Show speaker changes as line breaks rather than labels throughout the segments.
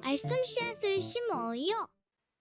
말씀 씨앗을 심어요.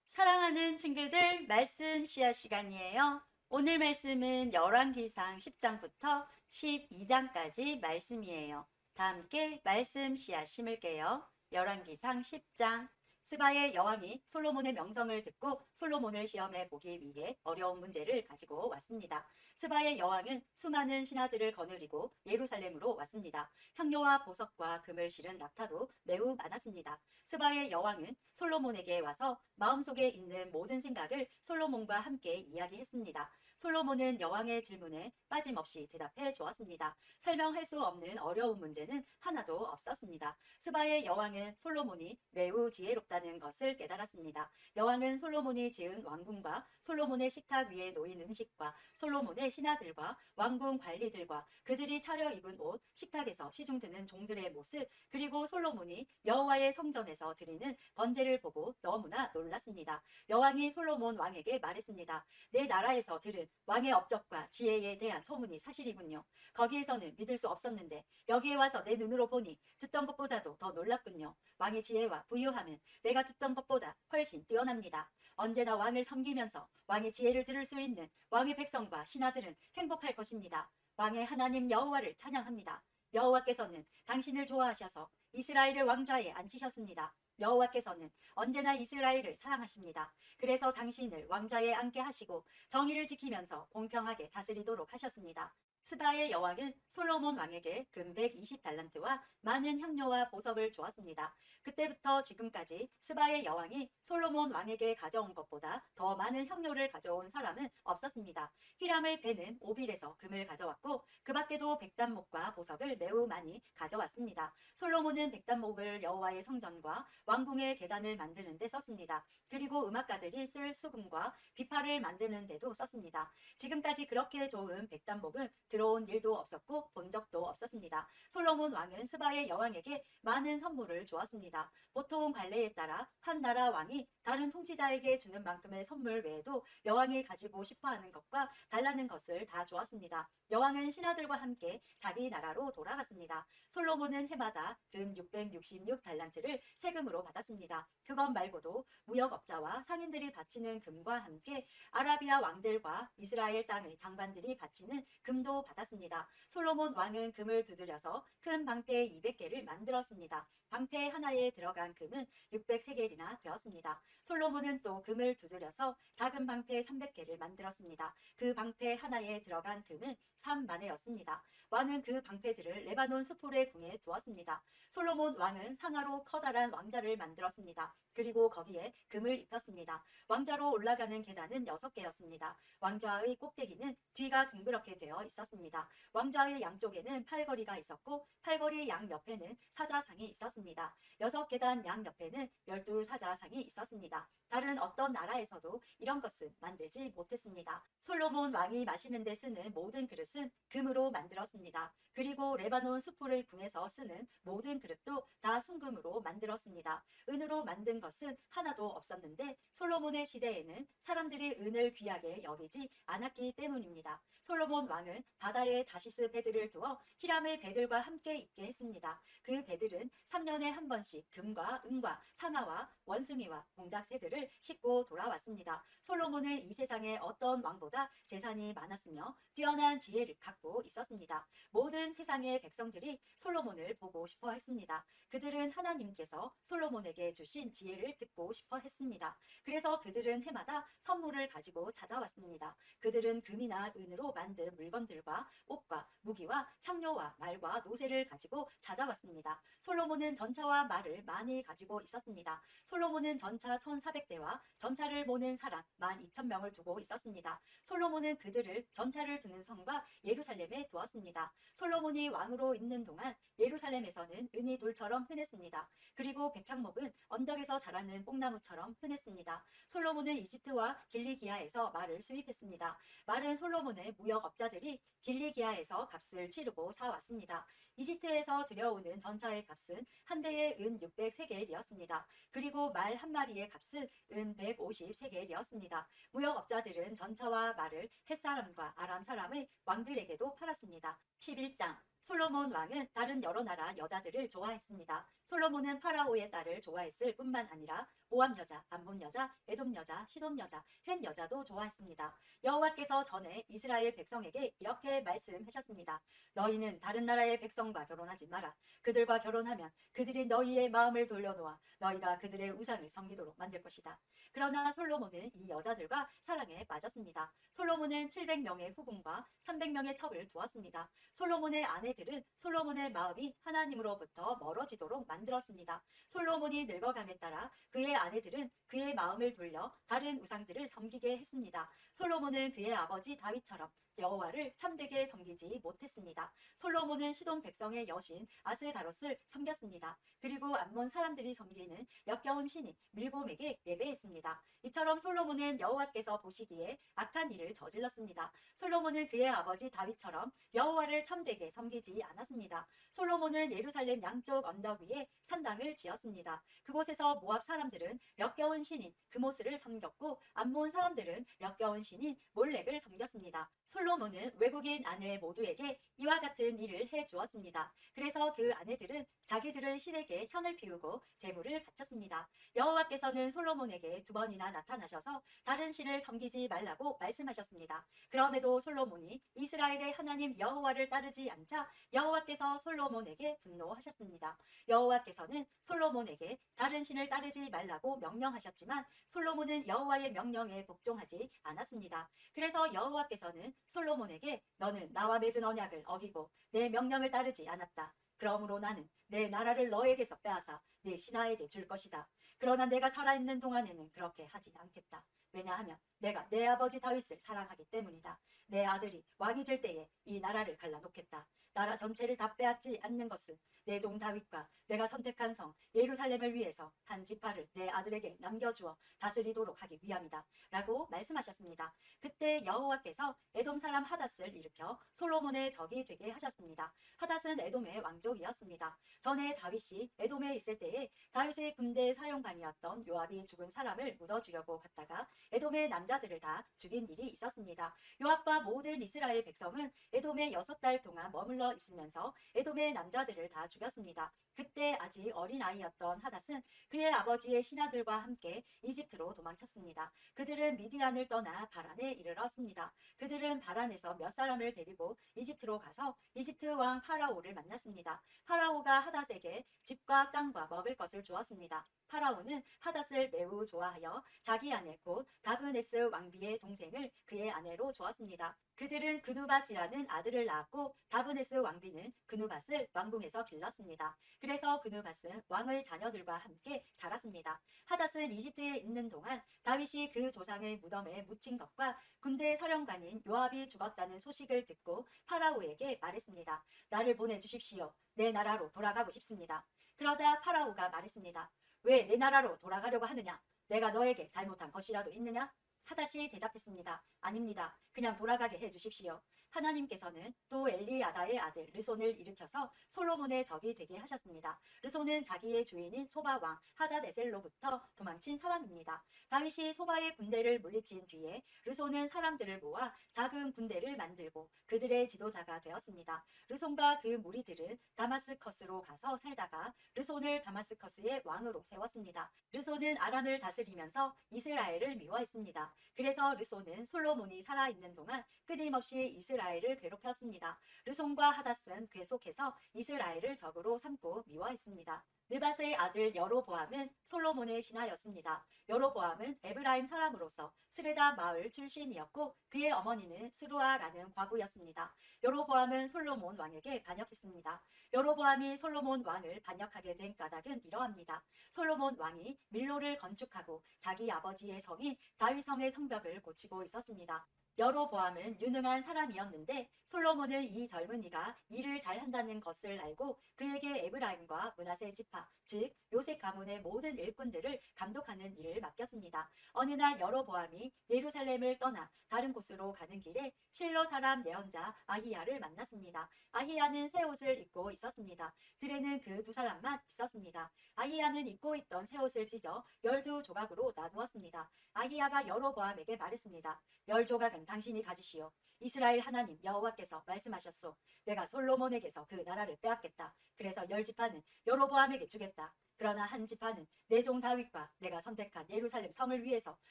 사랑하는 친구들, 말씀 씨앗 시간이에요. 오늘 말씀은 열왕기상 10장부터 12장까지 말씀이에요. 다 함께 말씀 씨앗 심을게요. 열왕기상 10장. 스바의 여왕이 솔로몬의 명성을 듣고 솔로몬을 시험해 보기 위해 어려운 문제를 가지고 왔습니다. 스바의 여왕은 수많은 신하들을 거느리고 예루살렘으로 왔습니다. 향료와 보석과 금을 실은 낙타도 매우 많았습니다. 스바의 여왕은 솔로몬에게 와서 마음속에 있는 모든 생각을 솔로몬과 함께 이야기했습니다. 솔로몬은 여왕의 질문에 빠짐없이 대답해 주었습니다. 설명할 수 없는 어려운 문제는 하나도 없었습니다. 스바의 여왕은 솔로몬이 매우 지혜롭다는 것을 깨달았습니다. 여왕은 솔로몬이 지은 왕궁과 솔로몬의 식탁 위에 놓인 음식과 솔로몬의 신하들과 왕궁 관리들과 그들이 차려입은 옷, 식탁에서 시중드는 종들의 모습, 그리고 솔로몬이 여호와의 성전에서 드리는 번제를 보고 너무나 놀랐습니다. 여왕이 솔로몬 왕에게 말했습니다. 내 나라에서 들은 왕의 업적과 지혜에 대한 소문이 사실이군요. 거기에서는 믿을 수 없었는데 여기에 와서 내 눈으로 보니 듣던 것보다도 더 놀랍군요. 왕의 지혜와 부유함은 내가 듣던 것보다 훨씬 뛰어납니다. 언제나 왕을 섬기면서 왕의 지혜를 들을 수 있는 왕의 백성과 신하들은 행복할 것입니다. 왕의 하나님 여호와를 찬양합니다. 여호와께서는 당신을 좋아하셔서 이스라엘의 왕좌에 앉히셨습니다. 여호와께서는 언제나 이스라엘을 사랑하십니다. 그래서 당신을 왕좌에 앉게 하시고 정의를 지키면서 공평하게 다스리도록 하셨습니다. 스바의 여왕은 솔로몬 왕에게 금 120달란트와 많은 향료와 보석을 주었습니다. 그때부터 지금까지 스바의 여왕이 솔로몬 왕에게 가져온 것보다 더 많은 향료를 가져온 사람은 없었습니다. 히람의 배는 오빌에서 금을 가져왔고 그 밖에도 백단목과 보석을 매우 많이 가져왔습니다. 솔로몬은 백단목을 여호와의 성전과 왕궁의 계단을 만드는 데 썼습니다. 그리고 음악가들이 쓸 수금과 비파를 만드는 데도 썼습니다. 지금까지 그렇게 좋은 백단목은 들어온 일도 없었고 본 적도 없었습니다. 솔로몬 왕은 스바의 여왕에게 많은 선물을 주었습니다. 보통 관례에 따라 한 나라 왕이 다른 통치자에게 주는 만큼의 선물 외에도 여왕이 가지고 싶어하는 것과 달라는 것을 다 주었습니다. 여왕은 신하들과 함께 자기 나라로 돌아갔습니다. 솔로몬은 해마다 금 666달란트를 세금으로 받았습니다. 그것 말고도 무역업자와 상인들이 바치는 금과 함께 아라비아 왕들과 이스라엘 땅의 장관들이 바치는 금도 받았습니다. 솔로몬 왕은 금을 두드려서 큰 방패 200개를 만들었습니다. 방패 하나에 들어간 금은 600세겔이나 되었습니다. 솔로몬은 또 금을 두드려서 작은 방패 300개를 만들었습니다. 그 방패 하나에 들어간 금은 3만회였습니다. 왕은 그 방패들을 레바논 수풀의 궁에 두었습니다. 솔로몬 왕은 상하로 커다란 왕자를 만들었습니다. 그리고 거기에 금을 입혔습니다. 왕좌로 올라가는 계단은 6개였습니다. 왕좌의 꼭대기는 뒤가 둥그렇게 되어 있었습니다. 왕좌의 양쪽에는 팔걸이가 있었고 팔걸이 양 옆에는 사자상이 있었습니다. 6계단 양 옆에는 12사자상이 있었습니다. 다른 어떤 나라에서도 이런 것은 만들지 못했습니다. 솔로몬 왕이 마시는 데 쓰는 모든 그릇은 금으로 만들었습니다. 그리고 레바논 수풀의 궁에서 쓰는 모든 그릇도 다 순금으로 만들었습니다. 은으로 만든 것은 하나도 없었는데 솔로몬의 시대에는 사람들이 은을 귀하게 여기지 않았기 때문입니다. 솔로몬 왕은 바다에 다시스 배들을 두어 히람의 배들과 함께 있게 했습니다. 그 배들은 3년에 한 번씩 금과 은과 상아와 원숭이와 공작새들을 싣고 돌아왔습니다. 솔로몬은 이 세상에 어떤 왕보다 재산이 많았으며 뛰어난 지혜를 갖고 있었습니다. 모든 세상의 백성들이 솔로몬을 보고 싶어 했습니다. 그들은 하나님께서 솔로몬에게 주신 지혜를 듣고 싶어 했습니다. 그래서 그들은 해마다 선물을 가지고 찾아왔습니다. 그들은 금이나 은으로 만든 물건들과 옷과 무기와 향료와 말과 노새를 가지고 찾아왔습니다. 솔로몬은 전차와 말을 많이 가지고 있었습니다. 솔로몬은 전차 1400대와 전차를 모는 사람 12,000명을 두고 있었습니다. 솔로몬은 그들을 전차를 두는 성과 예루살렘에 두었습니다. 솔로몬이 왕으로 있는 동안 예루살렘에서는 은이 돌처럼 흔했습니다. 그리고 백향목은 언덕에서 자라는 뽕나무처럼 흔했습니다. 솔로몬은 이집트와 길리기아에서 말을 수입했습니다. 말은 솔로몬의 무역업자들이 길리기아에서 값을 치르고 사왔습니다. 이집트에서 들여오는 전차의 값은 한 대에 은 600세겔이었습니다. 그리고 말 한 마리의 값은 은 150세겔이었습니다. 무역업자들은 전차와 말을 햇사람과 아람 사람의 왕들에게도 팔았습니다. 11장 솔로몬 왕은 다른 여러 나라 여자들을 좋아했습니다. 솔로몬은 파라오의 딸을 좋아했을 뿐만 아니라 모압 여자, 암몬 여자, 에돔 여자, 시돈 여자, 헷 여자도 좋아했습니다. 여호와께서 전에 이스라엘 백성에게 이렇게 말씀하셨습니다. 너희는 다른 나라의 백성과 결혼하지 마라. 그들과 결혼하면 그들이 너희의 마음을 돌려놓아 너희가 그들의 우상을 섬기도록 만들 것이다. 그러나 솔로몬은 이 여자들과 사랑에 빠졌습니다. 솔로몬은 700명의 후궁과 300명의 첩을 두었습니다. 솔로몬의 아내들은 솔로몬의 마음이 하나님으로부터 멀어지도록 만들었습니다. 솔로몬이 늙어감에 따라 그의 아내들은 그의 마음을 돌려 다른 우상들을 섬기게 했습니다. 솔로몬은 그의 아버지 다윗처럼 여호와를 참되게 섬기지 못했습니다. 솔로몬은 시돈 백성의 여신 아스다롯을 섬겼습니다. 그리고 암몬 사람들이 섬기는 역겨운 신인 밀곰에게 예배했습니다. 이처럼 솔로몬은 여호와께서 보시기에 악한 일을 저질렀습니다. 솔로몬은 그의 아버지 다윗처럼 여호와를 참되게 섬기지 않았습니다. 솔로몬은 예루살렘 양쪽 언덕 위에 산당을 지었습니다. 그곳에서 모압 사람들은 역겨운 신인 그모스를 섬겼고 암몬 사람들은 역겨운 신인 몰렉을 섬겼습니다. 솔로몬은 외국인 아내 모두에게 이와 같은 일을 해 주었습니다. 그래서 그 아내들은 자기들의 신에게 향을 피우고 제물을 바쳤습니다. 여호와께서는 솔로몬에게 2번이나 나타나셔서 다른 신을 섬기지 말라고 말씀하셨습니다. 그럼에도 솔로몬이 이스라엘의 하나님 여호와를 따르지 않자 여호와께서 솔로몬에게 분노하셨습니다. 여호와께서는 솔로몬에게 다른 신을 따르지 말라고 명령하셨지만 솔로몬은 여호와의 명령에 복종하지 않았습니다. 그래서 여호와께서는 솔로몬에게 너는 나와 맺은 언약을 어기고 내 명령을 따르지 않았다. 그러므로 나는 내 나라를 너에게서 빼앗아 내 신하에게 줄 것이다. 그러나 내가 살아있는 동안에는 그렇게 하지 않겠다. 왜냐하면 내가 내 아버지 다윗을 사랑하기 때문이다. 내 아들이 왕이 될 때에 이 나라를 갈라놓겠다. 나라 전체를 다 빼앗지 않는 것은 내 종 다윗과 내가 선택한 성 예루살렘을 위해서 한 지파를 내 아들에게 남겨주어 다스리도록 하기 위함이다. 라고 말씀하셨습니다. 그때 여호와께서 에돔 사람 하닷을 일으켜 솔로몬의 적이 되게 하셨습니다. 하닷은 에돔의 왕족이었습니다. 전에 다윗이 에돔에 있을 때에 다윗의 군대 사령관이었던 요압이 죽은 사람을 묻어주려고 갔다가 에돔의 남자들을 다 죽인 일이 있었습니다. 요압과 모든 이스라엘 백성은 에돔에 6달 동안 머물러 있으면서 에돔의 남자들을 다 죽였습니다. 그때 아직 어린아이였던 하닷은 그의 아버지의 신하들과 함께 이집트로 도망쳤습니다. 그들은 미디안을 떠나 바란에 이르렀습니다. 그들은 바란에서 몇 사람을 데리고 이집트로 가서 이집트 왕 파라오를 만났습니다. 파라오가 하닷에게 집과 땅과 먹을 것을 주었습니다. 파라오는 하닷을 매우 좋아하여 자기 아내 곧 다브네스 왕비의 동생을 그의 아내로 주었습니다. 그들은 그누밧이라는 아들을 낳았고 다브네스 왕비는 그누밧을 왕궁에서 길렀습니다. 그래서 그누밧은 왕의 자녀들과 함께 자랐습니다. 하닷은 이집트에 있는 동안 다윗이 그 조상의 무덤에 묻힌 것과 군대 사령관인 요압이 죽었다는 소식을 듣고 파라오에게 말했습니다. 나를 보내주십시오. 내 나라로 돌아가고 싶습니다. 그러자 파라오가 말했습니다. 왜 내 나라로 돌아가려고 하느냐? 내가 너에게 잘못한 것이라도 있느냐? 하닷이 대답했습니다. 아닙니다. 그냥 돌아가게 해주십시오. 하나님께서는 또 엘리야다의 아들 르손을 일으켜서 솔로몬의 적이 되게 하셨습니다. 르손은 자기의 주인인 소바 왕 하닷에셀로부터 도망친 사람입니다. 다윗이 소바의 군대를 물리친 뒤에 르손은 사람들을 모아 작은 군대를 만들고 그들의 지도자가 되었습니다. 르손과 그 무리들은 다마스커스로 가서 살다가 르손을 다마스커스의 왕으로 세웠습니다. 르손은 아람을 다스리면서 이스라엘을 미워했습니다. 그래서 르손은 솔로몬이 살아있는 동안 끊임없이 이스라엘을 괴롭혔습니다. 르손과 하닷은 계속해서 이스라엘을 적으로 삼고 미워했습니다. 느밧의 아들 여로보암은 솔로몬의 신하였습니다. 여로보암은 에브라임 사람으로서 스레다 마을 출신이었고 그의 어머니는 스루아라는 과부였습니다. 여로보암은 솔로몬 왕에게 반역했습니다. 여로보암이 솔로몬 왕을 반역하게 된 까닭은 이러합니다. 솔로몬 왕이 밀로를 건축하고 자기 아버지의 성인 다윗성의 성벽을 고치고 있었습니다. 여로보암은 유능한 사람이었는데 솔로몬은 이 젊은이가 일을 잘한다는 것을 알고 그에게 에브라임과 므낫세 지파, 즉 요셉 가문의 모든 일꾼들을 감독하는 일을 맡겼습니다. 어느 날 여로보암이 예루살렘을 떠나 다른 곳으로 가는 길에 실로 사람 예언자 아히야를 만났습니다. 아히야는 새 옷을 입고 있었습니다. 들에는 그 두 사람만 있었습니다. 아히야는 입고 있던 새 옷을 찢어 12조각으로 나누었습니다. 아히야가 여로보암에게 말했습니다. 10조각은 당신이 가지시오. 이스라엘 하나님 여호와께서 말씀하셨소. 내가 솔로몬에게서 그 나라를 빼앗겠다. 그래서 10지파는 여로보암에게 주겠다. 그러나 한 지파는 내 종 다윗과 내가 선택한 예루살렘 성을 위해서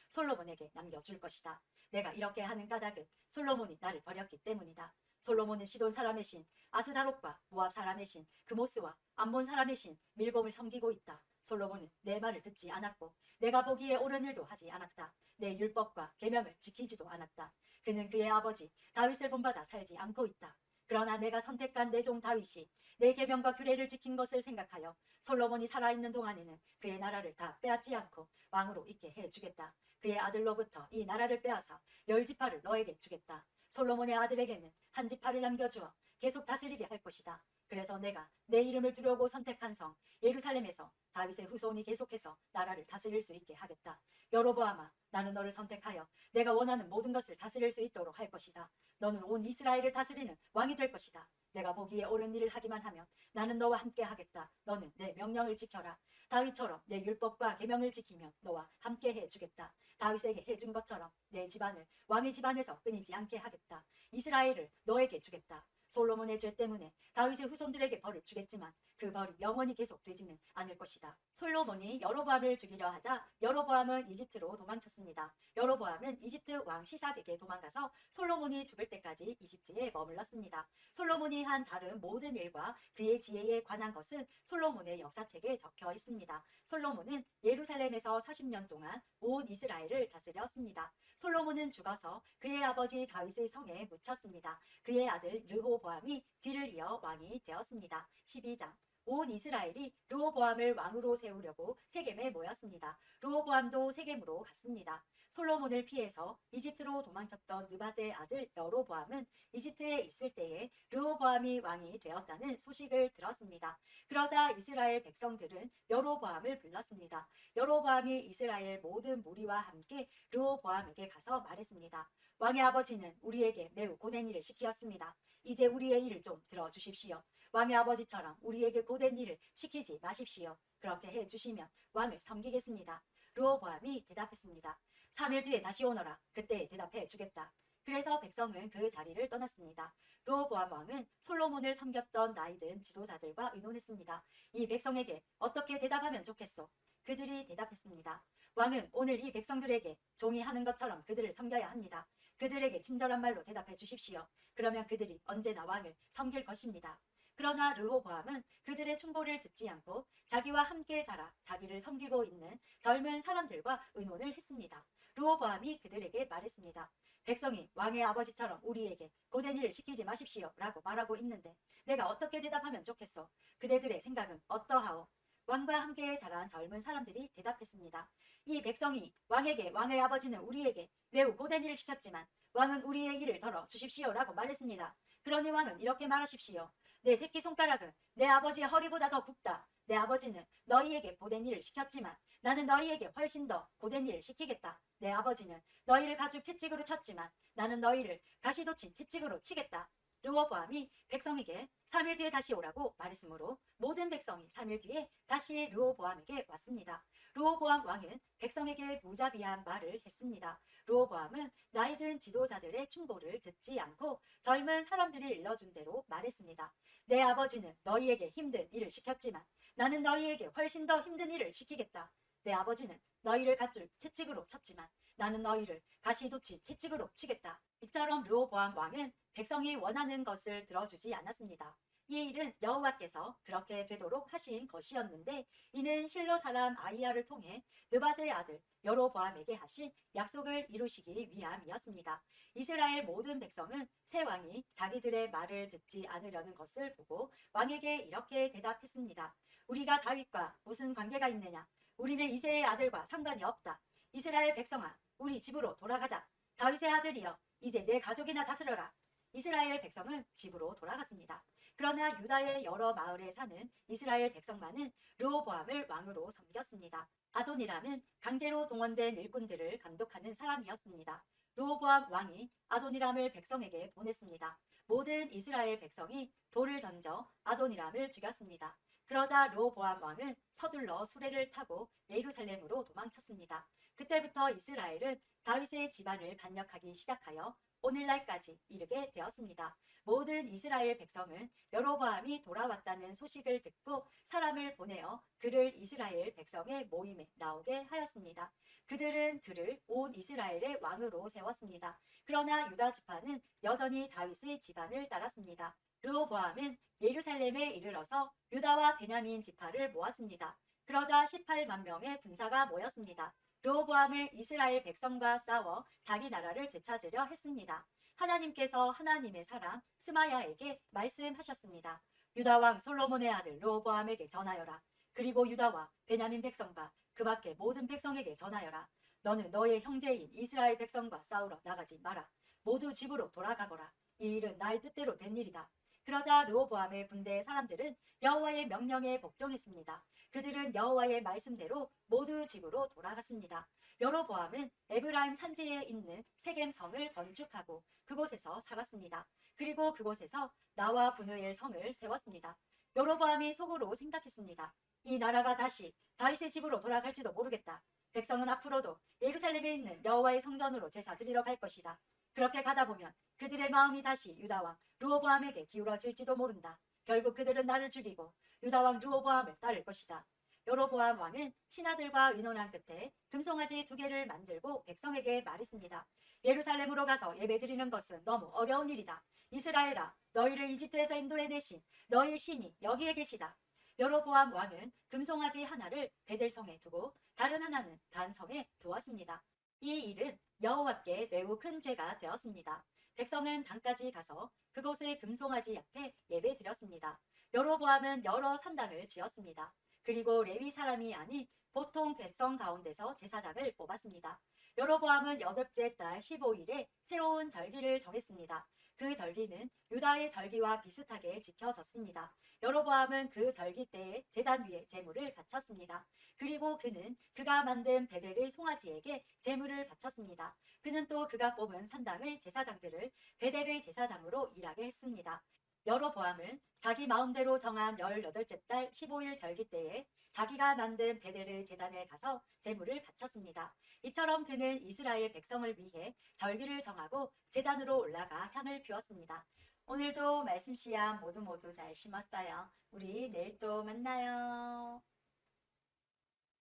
솔로몬에게 남겨줄 것이다. 내가 이렇게 하는 까닭은 솔로몬이 나를 버렸기 때문이다. 솔로몬은 시돈 사람의 신 아스다롯과 모압 사람의 신 그모스와 암몬 사람의 신 밀곰을 섬기고 있다. 솔로몬은 내 말을 듣지 않았고 내가 보기에 옳은 일도 하지 않았다. 내 율법과 계명을 지키지도 않았다. 그는 그의 아버지 다윗을 본받아 살지 않고 있다. 그러나 내가 선택한 내 종 다윗이 내 계명과 규례를 지킨 것을 생각하여 솔로몬이 살아있는 동안에는 그의 나라를 다 빼앗지 않고 왕으로 있게 해주겠다. 그의 아들로부터 이 나라를 빼앗아 10지파를 너에게 주겠다. 솔로몬의 아들에게는 한 지파를 남겨주어 계속 다스리게 할 것이다. 그래서 내가 내 이름을 두려고 선택한 성 예루살렘에서 다윗의 후손이 계속해서 나라를 다스릴 수 있게 하겠다. 여로보암아, 나는 너를 선택하여 내가 원하는 모든 것을 다스릴 수 있도록 할 것이다. 너는 온 이스라엘을 다스리는 왕이 될 것이다. 내가 보기에 옳은 일을 하기만 하면 나는 너와 함께 하겠다. 너는 내 명령을 지켜라. 다윗처럼 내 율법과 계명을 지키면 너와 함께 해주겠다. 다윗에게 해준 것처럼 내 집안을 왕의 집안에서 끊이지 않게 하겠다. 이스라엘을 너에게 주겠다. 솔로몬의 죄 때문에 다윗의 후손들에게 벌을 주겠지만 그 벌이 영원히 계속되지는 않을 것이다. 솔로몬이 여로보암을 죽이려 하자 여로보암은 이집트로 도망쳤습니다. 여로보암은 이집트 왕 시삭에게 도망가서 솔로몬이 죽을 때까지 이집트에 머물렀습니다. 솔로몬이 한 다른 모든 일과 그의 지혜에 관한 것은 솔로몬의 역사책에 적혀 있습니다. 솔로몬은 예루살렘에서 40년 동안 온 이스라엘을 다스렸습니다. 솔로몬은 죽어서 그의 아버지 다윗의 성에 묻혔습니다. 그의 아들 르호보암이 뒤를 이어 왕이 되었습니다. 12장 온 이스라엘이 르호보암을 왕으로 세우려고 세겜에 모였습니다. 르호보암도 세겜으로 갔습니다. 솔로몬을 피해서 이집트로 도망쳤던 느밧의 아들 여로보암은 이집트에 있을 때에 르호보암이 왕이 되었다는 소식을 들었습니다. 그러자 이스라엘 백성들은 여로보암을 불렀습니다. 여로보암이 이스라엘 모든 무리와 함께 르호보암에게 가서 말했습니다. 왕의 아버지는 우리에게 매우 고된 일을 시키었습니다. 이제 우리의 일을 좀 들어주십시오. 왕의 아버지처럼 우리에게 고된 일을 시키지 마십시오. 그렇게 해주시면 왕을 섬기겠습니다. 르호보암이 대답했습니다. 3일 뒤에 다시 오너라. 그때 대답해 주겠다. 그래서 백성은 그 자리를 떠났습니다. 르호보암 왕은 솔로몬을 섬겼던 나이든 지도자들과 의논했습니다. 이 백성에게 어떻게 대답하면 좋겠소? 그들이 대답했습니다. 왕은 오늘 이 백성들에게 종이 하는 것처럼 그들을 섬겨야 합니다. 그들에게 친절한 말로 대답해 주십시오. 그러면 그들이 언제나 왕을 섬길 것입니다. 그러나 르호보암은 그들의 충고를 듣지 않고 자기와 함께 자라 자기를 섬기고 있는 젊은 사람들과 의논을 했습니다. 르호보암이 그들에게 말했습니다. 백성이 왕의 아버지처럼 우리에게 고된 일을 시키지 마십시오 라고 말하고 있는데 내가 어떻게 대답하면 좋겠소? 그대들의 생각은 어떠하오? 왕과 함께 자란 젊은 사람들이 대답했습니다. 이 백성이 왕에게 왕의 아버지는 우리에게 매우 고된 일을 시켰지만 왕은 우리의 일을 덜어 주십시오 라고 말했습니다. 그러니 왕은 이렇게 말하십시오. 내 새끼손가락은 내 아버지의 허리보다 더 굵다. 내 아버지는 너희에게 고된 일을 시켰지만 나는 너희에게 훨씬 더 고된 일을 시키겠다. 내 아버지는 너희를 가죽 채찍으로 쳤지만 나는 너희를 가시돋친 채찍으로 치겠다. 르호보암이 백성에게 3일 뒤에 다시 오라고 말했으므로 모든 백성이 3일 뒤에 다시 르호보암에게 왔습니다. 르호보암 왕은 백성에게 무자비한 말을 했습니다. 르호보암은 나이든 지도자들의 충고를 듣지 않고 젊은 사람들이 일러준 대로 말했습니다. 내 아버지는 너희에게 힘든 일을 시켰지만 나는 너희에게 훨씬 더 힘든 일을 시키겠다. 내 아버지는 너희를 가죽 채찍으로 쳤지만 나는 너희를 가시돋친 채찍으로 치겠다. 이처럼 르호보암 왕은 백성이 원하는 것을 들어주지 않았습니다. 이 일은 여호와께서 그렇게 되도록 하신 것이었는데 이는 실로 사람 아히야를 통해 느밧의 아들 여로보암에게 하신 약속을 이루시기 위함이었습니다. 이스라엘 모든 백성은 새 왕이 자기들의 말을 듣지 않으려는 것을 보고 왕에게 이렇게 대답했습니다. 우리가 다윗과 무슨 관계가 있느냐? 우리는 이새의 아들과 상관이 없다. 이스라엘 백성아, 우리 집으로 돌아가자. 다윗의 아들이여, 이제 내 가족이나 다스려라. 이스라엘 백성은 집으로 돌아갔습니다. 그러나 유다의 여러 마을에 사는 이스라엘 백성만은 르호보암을 왕으로 섬겼습니다. 아도니람은 강제로 동원된 일꾼들을 감독하는 사람이었습니다. 르호보암 왕이 아도니람을 백성에게 보냈습니다. 모든 이스라엘 백성이 돌을 던져 아도니람을 죽였습니다. 그러자 르호보암 왕은 서둘러 수레를 타고 예루살렘으로 도망쳤습니다. 그때부터 이스라엘은 다윗의 집안을 반역하기 시작하여 오늘날까지 이르게 되었습니다. 모든 이스라엘 백성은 여로보암이 돌아왔다는 소식을 듣고 사람을 보내어 그를 이스라엘 백성의 모임에 나오게 하였습니다. 그들은 그를 온 이스라엘의 왕으로 세웠습니다. 그러나 유다 지파는 여전히 다윗의 집안을 따랐습니다. 르호보암은 예루살렘에 이르러서 유다와 베냐민 지파를 모았습니다. 그러자 18만 명의 군사가 모였습니다. 르호보암을 이스라엘 백성과 싸워 자기 나라를 되찾으려 했습니다. 하나님께서 하나님의 사람 스마야에게 말씀하셨습니다. 유다 왕 솔로몬의 아들 르호보암에게 전하여라. 그리고 유다와 베냐민 백성과 그 밖의 모든 백성에게 전하여라. 너는 너의 형제인 이스라엘 백성과 싸우러 나가지 마라. 모두 집으로 돌아가거라. 이 일은 나의 뜻대로 된 일이다. 그러자 르호보암의 군대의 사람들은 여호와의 명령에 복종했습니다. 그들은 여호와의 말씀대로 모두 집으로 돌아갔습니다. 여로보암은 에브라임 산지에 있는 세겜 성을 건축하고 그곳에서 살았습니다. 그리고 그곳에서 나와 분우엘 성을 세웠습니다. 여로보암이 속으로 생각했습니다. 이 나라가 다시 다윗의 집으로 돌아갈지도 모르겠다. 백성은 앞으로도 예루살렘에 있는 여호와의 성전으로 제사 드리러 갈 것이다. 그렇게 가다 보면 그들의 마음이 다시 유다 왕 르호보암에게 기울어질지도 모른다. 결국 그들은 나를 죽이고 유다 왕 르호보암을 따를 것이다. 여로보암 왕은 신하들과 의논한 끝에 금송아지 2개를 만들고 백성에게 말했습니다. 예루살렘으로 가서 예배드리는 것은 너무 어려운 일이다. 이스라엘아, 너희를 이집트에서 인도해내신 너희의 신이 여기에 계시다. 여로보암 왕은 금송아지 하나를 베델성에 두고 다른 하나는 단성에 두었습니다. 이 일은 여호와께 매우 큰 죄가 되었습니다. 백성은 단까지 가서 그곳의 금송아지 앞에 예배드렸습니다. 여로보암은 여러 산당을 지었습니다. 그리고 레위 사람이 아닌 보통 백성 가운데서 제사장을 뽑았습니다. 여로보암은 8째 달 15일에 새로운 절기를 정했습니다. 그 절기는 유다의 절기와 비슷하게 지켜졌습니다. 여로보암은 그 절기 때에 제단 위에 제물을 바쳤습니다. 그리고 그는 그가 만든 베델의 송아지에게 제물을 바쳤습니다. 그는 또 그가 뽑은 산당의 제사장들을 베델의 제사장으로 일하게 했습니다. 여로보암은 자기 마음대로 정한 18째 달 15일 절기 때에 자기가 만든 베델의 제단에 가서 제물을 바쳤습니다. 이처럼 그는 이스라엘 백성을 위해 절기를 정하고 제단으로 올라가 향을 피웠습니다. 오늘도 말씀 씨앗 모두 잘 심었어요. 우리 내일 또 만나요.